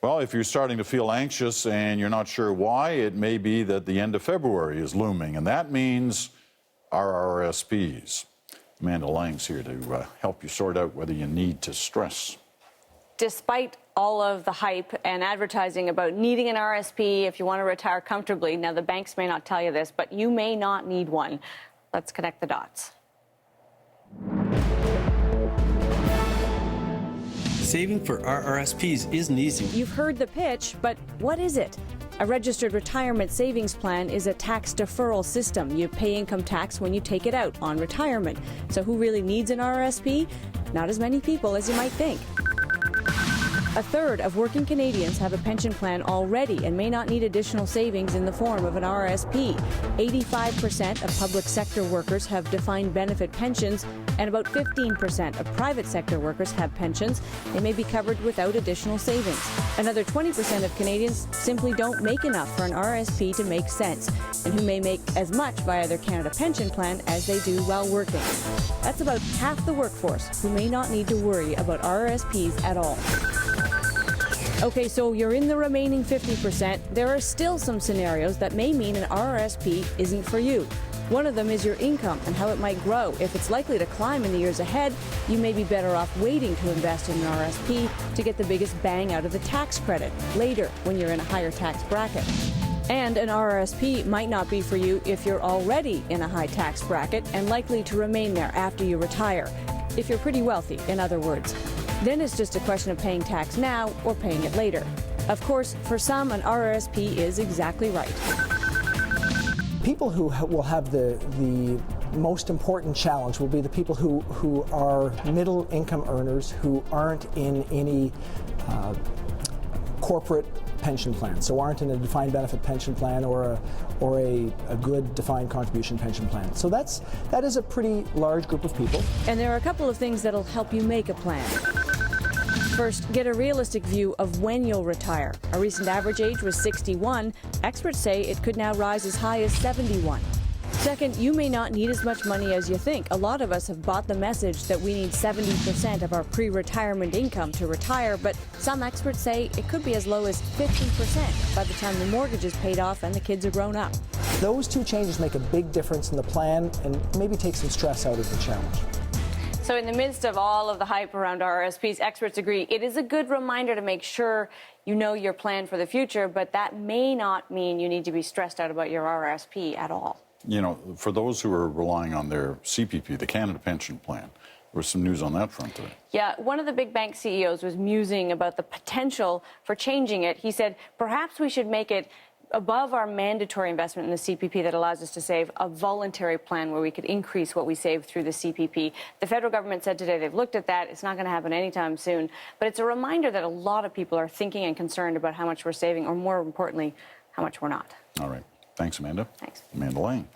Well, if you're starting to feel anxious and you're not sure why, it may be that the end of February is looming, and that means RRSPs. Amanda Lang's here to help you sort out whether you need to stress. Despite all of the hype and advertising about needing an RRSP if you want to retire comfortably, now the banks may not tell you this, but you may not need one. Let's connect the dots. Saving for RRSPs isn't easy. You've heard the pitch, but what is it? A registered retirement savings plan is a tax deferral system. You pay income tax when you take it out on retirement. So who really needs an RRSP? Not as many people as you might think. A third of working Canadians have a pension plan already and may not need additional savings in the form of an RRSP. 85% of public sector workers have defined benefit pensions, and about 15% of private sector workers have pensions. They may be covered without additional savings. Another 20% of Canadians simply don't make enough for an RRSP to make sense, and who may make as much via their Canada pension plan as they do while working. That's about half the workforce who may not need to worry about RRSPs at all. Okay, so you're in the remaining 50%. There are still some scenarios that may mean an RRSP isn't for you. One of them is your income and how it might grow. If it's likely to climb in the years ahead, you may be better off waiting to invest in an RRSP to get the biggest bang out of the tax credit later when you're in a higher tax bracket. And an RRSP might not be for you if you're already in a high tax bracket and likely to remain there after you retire. If you're pretty wealthy, in other words. Then it's just a question of paying tax now or paying it later. Of course, for some, an RRSP is exactly right. People who will have the most important challenge will be the people who are middle income earners who aren't in any corporate pension plan, so aren't in a defined benefit pension plan or a good defined contribution pension plan. So that is a pretty large group of people. And there are a couple of things that'll help you make a plan. First, get a realistic view of when you'll retire. A recent average age was 61. Experts say it could now rise as high as 71. Second, you may not need as much money as you think. A lot of us have bought the message that we need 70% of our pre-retirement income to retire, but some experts say it could be as low as 50% by the time the mortgage is paid off and the kids are grown up. Those two changes make a big difference in the plan and maybe take some stress out of the challenge. So in the midst of all of the hype around RRSPs, experts agree it is a good reminder to make sure you know your plan for the future, but that may not mean you need to be stressed out about your RRSP at all. You know, for those who are relying on their CPP, the Canada Pension Plan, there was some news on that front today. Yeah, one of the big bank CEOs was musing about the potential for changing it. He said, perhaps we should make it above our mandatory investment in the CPP that allows us to save, a voluntary plan where we could increase what we save through the CPP. The federal government said today they've looked at that. It's not going to happen anytime soon. But it's a reminder that a lot of people are thinking and concerned about how much we're saving, or more importantly, how much we're not. All right. Thanks, Amanda. Thanks. Amanda Lang.